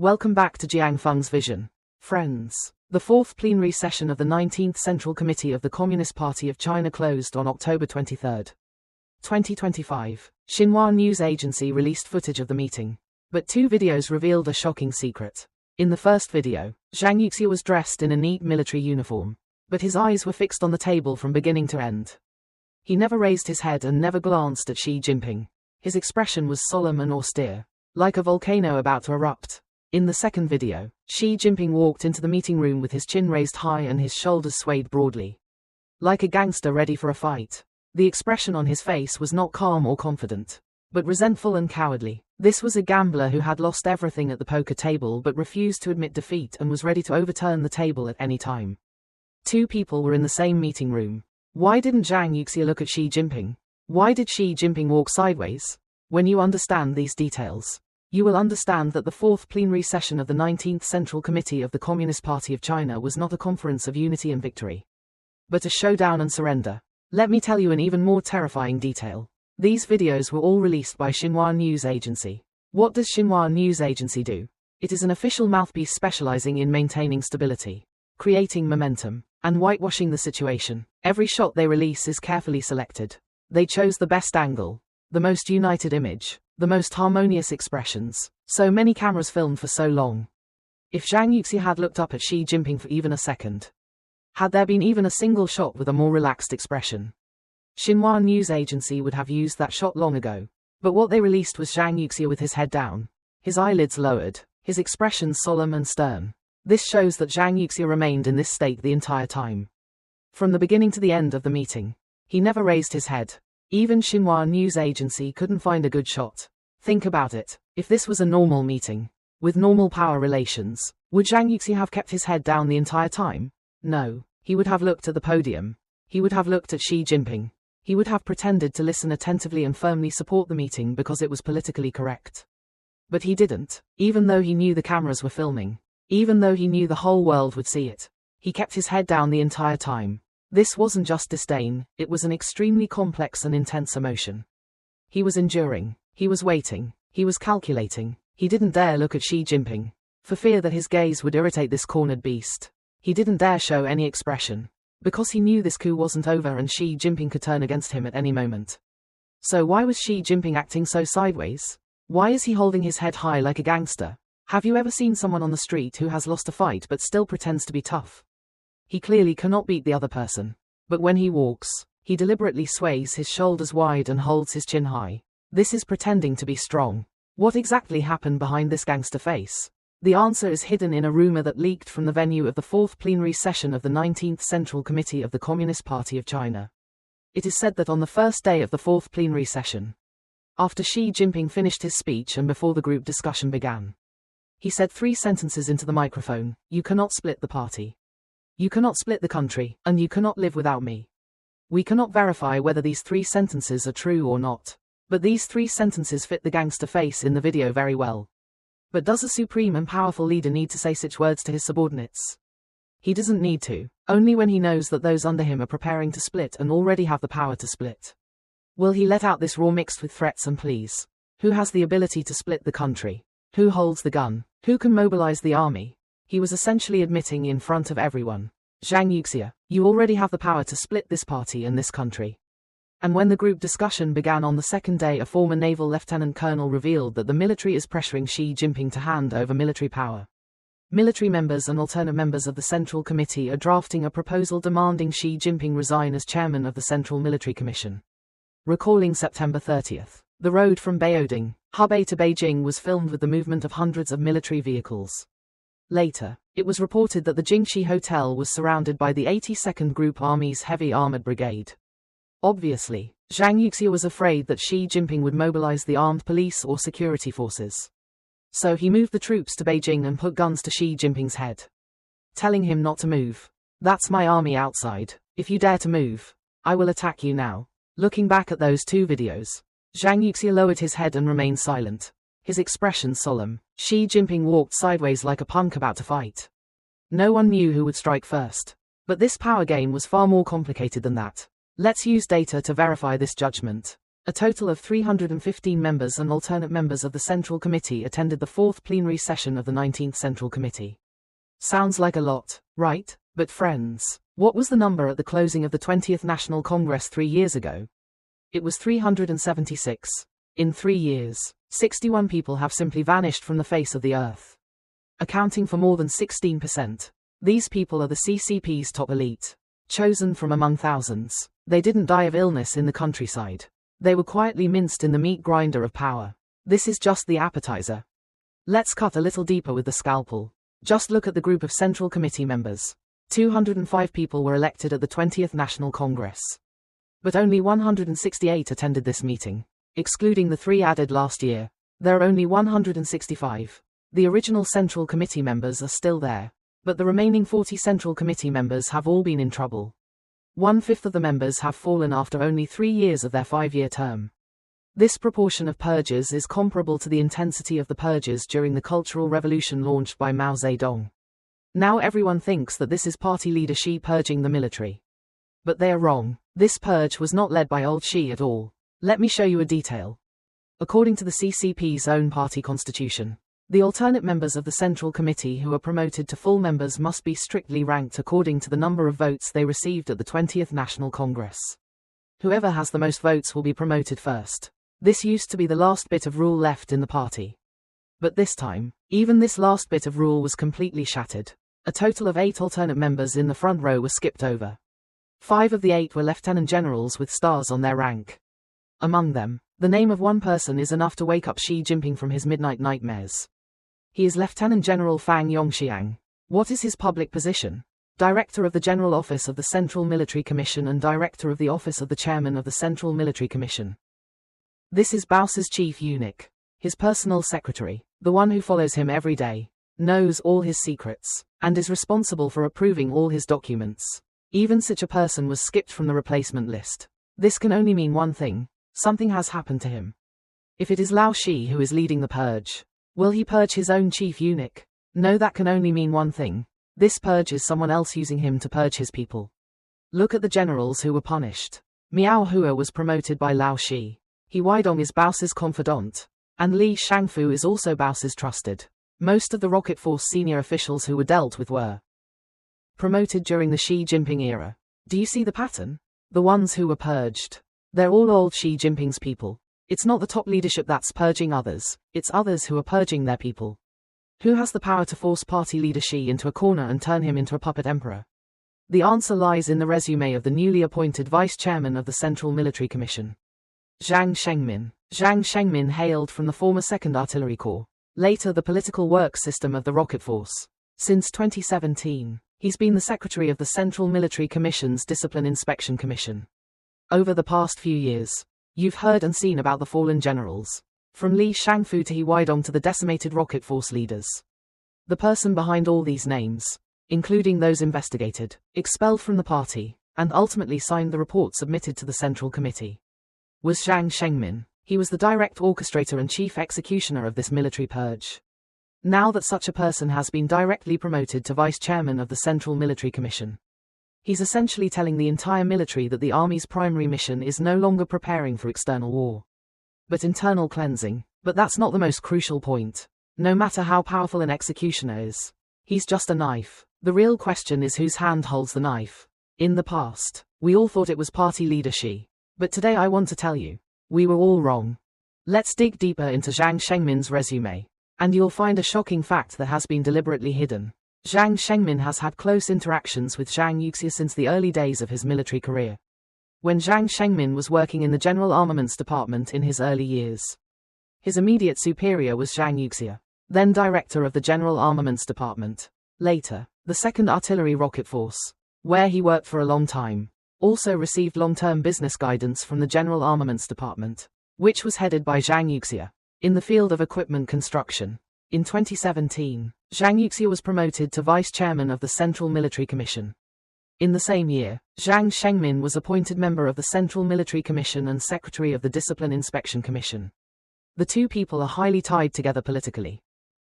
Welcome back to Jiang Feng's Vision. Friends, the Fourth Plenary Session of the 19th Central Committee of the Communist Party of China closed on October 23, 2025. Xinhua News Agency released footage of the meeting, but two videos revealed a shocking secret. In the first video, Zhang Youxia was dressed in a neat military uniform, but his eyes were fixed on the table from beginning to end. He never raised his head and never glanced at Xi Jinping. His expression was solemn and austere, like a volcano about to erupt. In the second video, Xi Jinping walked into the meeting room with his chin raised high and his shoulders swayed broadly, like a gangster ready for a fight. The expression on his face was not calm or confident, but resentful and cowardly. This was a gambler who had lost everything at the poker table but refused to admit defeat and was ready to overturn the table at any time. Two people were in the same meeting room. Why didn't Zhang Youxia look at Xi Jinping? Why did Xi Jinping walk sideways? When you understand these details, you will understand that the Fourth Plenary Session of the 19th Central Committee of the Communist Party of China was not a conference of unity and victory, but a showdown and surrender. Let me tell you an even more terrifying detail. These videos were all released by Xinhua News Agency. What does Xinhua News Agency do? It is an official mouthpiece specializing in maintaining stability, creating momentum, and whitewashing the situation. Every shot they release is carefully selected. They chose the best angle, the most united image, the most harmonious expressions. So many cameras filmed for so long. If Zhang Youxia had looked up at Xi Jinping for even a second, had there been even a single shot with a more relaxed expression, Xinhua News Agency would have used that shot long ago. But what they released was Zhang Youxia with his head down, his eyelids lowered, his expression solemn and stern. This shows that Zhang Youxia remained in this state the entire time. From the beginning to the end of the meeting, he never raised his head. Even Xinhua News Agency couldn't find a good shot. Think about it. If this was a normal meeting, with normal power relations, would Zhang Youxia have kept his head down the entire time? No. He would have looked at the podium. He would have looked at Xi Jinping. He would have pretended to listen attentively and firmly support the meeting because it was politically correct. But he didn't. Even though he knew the cameras were filming, even though he knew the whole world would see it, he kept his head down the entire time. This wasn't just disdain, it was an extremely complex and intense emotion. He was enduring, he was waiting, he was calculating. He didn't dare look at Xi Jinping, for fear that his gaze would irritate this cornered beast. He didn't dare show any expression, because he knew this coup wasn't over and Xi Jinping could turn against him at any moment. So why was Xi Jinping acting so sideways? Why is he holding his head high like a gangster? Have you ever seen someone on the street who has lost a fight but still pretends to be tough? He clearly cannot beat the other person. But when he walks, he deliberately sways his shoulders wide and holds his chin high. This is pretending to be strong. What exactly happened behind this gangster face? The answer is hidden in a rumor that leaked from the venue of the Fourth Plenary Session of the 19th Central Committee of the Communist Party of China. It is said that on the first day of the Fourth Plenary Session, after Xi Jinping finished his speech and before the group discussion began, he said 3 sentences into the microphone: "You cannot split the party. You cannot split the country, and you cannot live without me." We cannot verify whether these 3 sentences are true or not, but these 3 sentences fit the gangster face in the video very well. But does a supreme and powerful leader need to say such words to his subordinates? He doesn't need to, only when he knows that those under him are preparing to split and already have the power to split. Will he let out this raw mixed with threats and pleas? Who has the ability to split the country? Who holds the gun? Who can mobilize the army? He was essentially admitting in front of everyone, Zhang Youxia, you already have the power to split this party and this country. And when the group discussion began on the second day, a former naval lieutenant colonel revealed that the military is pressuring Xi Jinping to hand over military power. Military members and alternate members of the Central Committee are drafting a proposal demanding Xi Jinping resign as chairman of the Central Military Commission. Recalling September 30th, the road from Beijing, Hubei to Beijing was filmed with the movement of hundreds of military vehicles. Later, it was reported that the Jingxi Hotel was surrounded by the 82nd Group Army's Heavy Armored Brigade. Obviously, Zhang Youxia was afraid that Xi Jinping would mobilize the armed police or security forces. So he moved the troops to Beijing and put guns to Xi Jinping's head, telling him not to move. "That's my army outside. If you dare to move, I will attack you now." Looking back at those 2 videos, Zhang Youxia lowered his head and remained silent, his expression solemn. Xi Jinping walked sideways like a punk about to fight. No one knew who would strike first. But this power game was far more complicated than that. Let's use data to verify this judgment. A total of 315 members and alternate members of the Central Committee attended the Fourth Plenary Session of the 19th Central Committee. Sounds like a lot, right? But friends, what was the number at the closing of the 20th National Congress 3 years ago? It was 376. In 3 years, 61 people have simply vanished from the face of the earth, accounting for more than 16%. These people are the CCP's top elite, chosen from among thousands. They didn't die of illness in the countryside. They were quietly minced in the meat grinder of power. This is just the appetizer. Let's cut a little deeper with the scalpel. Just look at the group of Central Committee members. 205 people were elected at the 20th National Congress. But only 168 attended this meeting. Excluding the 3 added last year, there are only 165. The original Central Committee members are still there, but the remaining 40 Central Committee members have all been in trouble. 1/5 of the members have fallen after only 3 years of their 5-year term. This proportion of purges is comparable to the intensity of the purges during the Cultural Revolution launched by Mao Zedong. Now everyone thinks that this is party leader Xi purging the military. But they are wrong. This purge was not led by old Xi at all. Let me show you a detail. According to the CCP's own party constitution, the alternate members of the Central Committee who are promoted to full members must be strictly ranked according to the number of votes they received at the 20th National Congress. Whoever has the most votes will be promoted first. This used to be the last bit of rule left in the party. But this time, even this last bit of rule was completely shattered. A total of 8 alternate members in the front row were skipped over. 5 of the 8 were lieutenant generals with stars on their rank. Among them, the name of one person is enough to wake up Xi Jinping from his midnight nightmares. He is Lieutenant General Fang Yongxiang. What is his public position? Director of the General Office of the Central Military Commission and Director of the Office of the Chairman of the Central Military Commission. This is Bao's chief eunuch, his personal secretary, the one who follows him every day, knows all his secrets, and is responsible for approving all his documents. Even such a person was skipped from the replacement list. This can only mean one thing. Something has happened to him. If it is Lao Shi who is leading the purge, will he purge his own chief eunuch? No, that can only mean one thing. This purge is someone else using him to purge his people. Look at the generals who were punished. Miao Hua was promoted by Lao Shi. He Weidong is Bao's confidant. And Li Shangfu is also Bao's trusted. Most of the Rocket Force senior officials who were dealt with were promoted during the Xi Jinping era. Do you see the pattern? The ones who were purged, they're all old Xi Jinping's people. It's not the top leadership that's purging others, it's others who are purging their people. Who has the power to force party leader Xi into a corner and turn him into a puppet emperor? The answer lies in the resume of the newly appointed vice chairman of the Central Military Commission. Zhang Shengmin. Zhang Shengmin hailed from the former 2nd Artillery Corps, later the political work system of the Rocket Force. Since 2017, he's been the secretary of the Central Military Commission's Discipline Inspection Commission. Over the past few years, you've heard and seen about the fallen generals. From Li Shangfu to He Weidong to the decimated Rocket Force leaders. The person behind all these names, including those investigated, expelled from the party, and ultimately signed the report submitted to the Central Committee, was Zhang Shengmin. He was the direct orchestrator and chief executioner of this military purge. Now that such a person has been directly promoted to vice chairman of the Central Military Commission, he's essentially telling the entire military that the army's primary mission is no longer preparing for external war, but internal cleansing. But that's not the most crucial point. No matter how powerful an executioner is, he's just a knife. The real question is whose hand holds the knife. In the past, we all thought it was party leader Xi. But today I want to tell you, we were all wrong. Let's dig deeper into Zhang Shengmin's resume, and you'll find a shocking fact that has been deliberately hidden. Zhang Shengmin has had close interactions with Zhang Youxia since the early days of his military career, when Zhang Shengmin was working in the General Armaments Department in his early years. His immediate superior was Zhang Youxia, then director of the General Armaments Department. Later, the 2nd Artillery Rocket Force, where he worked for a long time, also received long-term business guidance from the General Armaments Department, which was headed by Zhang Youxia, in the field of equipment construction. In 2017, Zhang Youxia was promoted to vice chairman of the Central Military Commission. In the same year, Zhang Shengmin was appointed member of the Central Military Commission and secretary of the Discipline Inspection Commission. The two people are highly tied together politically.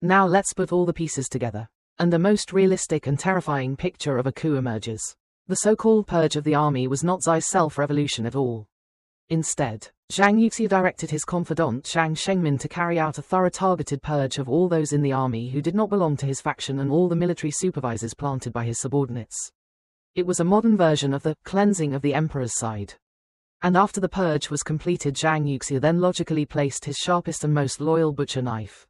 Now let's put all the pieces together, and a most realistic and terrifying picture of a coup emerges. The so-called purge of the army was not Xi's self-revolution at all. Instead, Zhang Youxia directed his confidant Zhang Shengmin to carry out a thorough targeted purge of all those in the army who did not belong to his faction and all the military supervisors planted by his subordinates. It was a modern version of the cleansing of the emperor's side. And after the purge was completed, Zhang Youxia then logically placed his sharpest and most loyal butcher knife,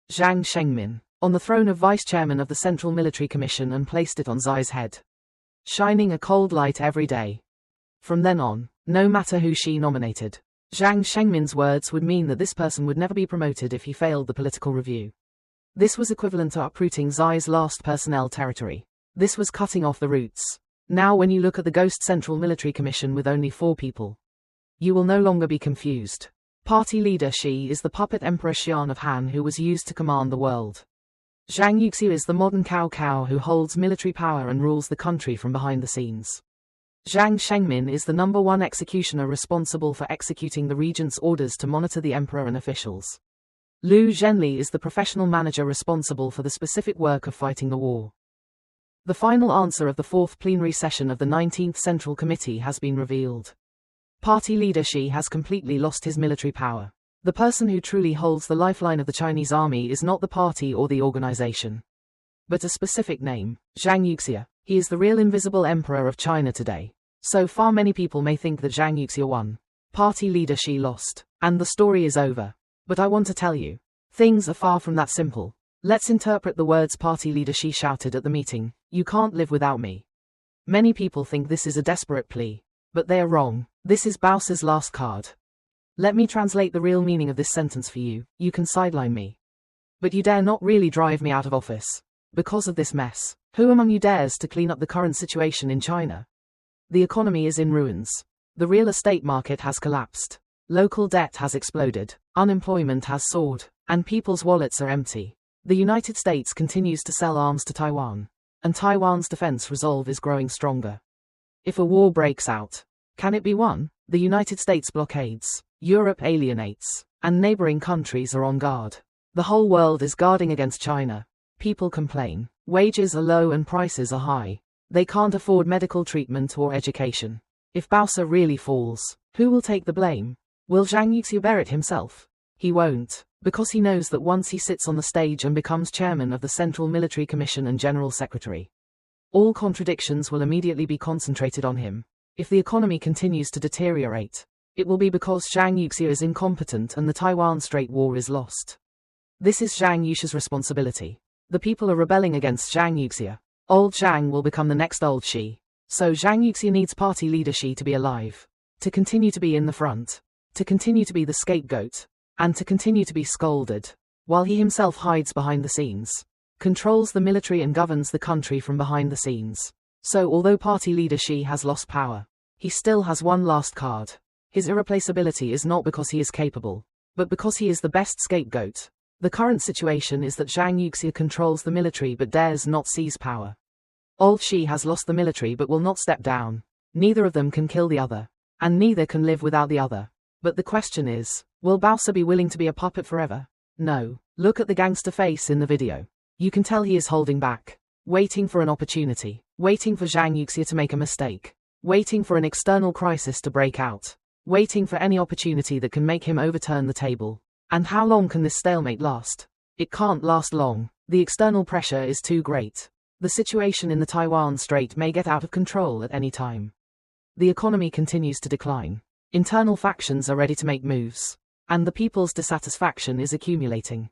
Zhang Shengmin, on the throne of vice chairman of the Central Military Commission and placed it on Xi's head, shining a cold light every day. From then on, no matter who Xi nominated, Zhang Shengmin's words would mean that this person would never be promoted if he failed the political review. This was equivalent to uprooting Xi's last personnel territory. This was cutting off the roots. Now when you look at the Ghost Central Military Commission with only 4 people, you will no longer be confused. Party leader Xi is the puppet Emperor Xian of Han who was used to command the world. Zhang Youxia is the modern Cao who holds military power and rules the country from behind the scenes. Zhang Shengmin is the #1 executioner responsible for executing the regent's orders to monitor the emperor and officials. Lu Zhenli is the professional manager responsible for the specific work of fighting the war. The final answer of the Fourth Plenary Session of the 19th Central Committee has been revealed. Party leader Xi has completely lost his military power. The person who truly holds the lifeline of the Chinese army is not the party or the organization, but a specific name, Zhang Youxia. He is the real invisible emperor of China today. So far many people may think that Zhang Youxia won, party leader Xi lost, and the story is over. But I want to tell you, things are far from that simple. Let's interpret the words party leader Xi shouted at the meeting, "You can't live without me." Many people think this is a desperate plea, but they are wrong. This is Bowser's last card. Let me translate the real meaning of this sentence for you. You can sideline me, but you dare not really drive me out of office. Because of this mess, who among you dares to clean up the current situation in China? The economy is in ruins. The real estate market has collapsed. Local debt has exploded. Unemployment has soared, and people's wallets are empty. The United States continues to sell arms to Taiwan, and Taiwan's defense resolve is growing stronger. If a war breaks out, can it be won? The United States blockades, Europe alienates, and neighboring countries are on guard. The whole world is guarding against China. People complain. Wages are low and prices are high. They can't afford medical treatment or education. If Bowser really falls, who will take the blame? Will Zhang Youxia bear it himself? He won't, because he knows that once he sits on the stage and becomes chairman of the Central Military Commission and General Secretary, all contradictions will immediately be concentrated on him. If the economy continues to deteriorate, it will be because Zhang Youxia is incompetent and the Taiwan Strait War is lost. This is Zhang Youxia's responsibility. The people are rebelling against Zhang Youxia. Old Zhang will become the next old Xi. So Zhang Youxia needs party leader Xi to be alive, to continue to be in the front, to continue to be the scapegoat, and to continue to be scolded, while he himself hides behind the scenes, controls the military and governs the country from behind the scenes. So although party leader Xi has lost power, he still has one last card. His irreplaceability is not because he is capable, but because he is the best scapegoat. The current situation is that Zhang Youxia controls the military but dares not seize power. Old Xi has lost the military but will not step down. Neither of them can kill the other, and neither can live without the other. But the question is, will Bowser be willing to be a puppet forever? No. Look at the gangster face in the video. You can tell he is holding back, waiting for an opportunity, waiting for Zhang Youxia to make a mistake, waiting for an external crisis to break out, waiting for any opportunity that can make him overturn the table. And how long can this stalemate last? It can't last long. The external pressure is too great. The situation in the Taiwan Strait may get out of control at any time. The economy continues to decline. Internal factions are ready to make moves, and the people's dissatisfaction is accumulating.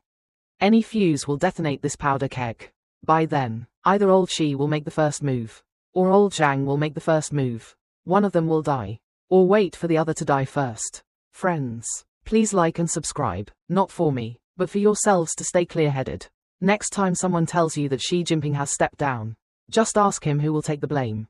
Any fuse will detonate this powder keg. By then, either old Xi will make the first move, or old Zhang will make the first move. One of them will die, or wait for the other to die first. Friends, please like and subscribe, not for me, but for yourselves to stay clear-headed. Next time someone tells you that Xi Jinping has stepped down, just ask him who will take the blame.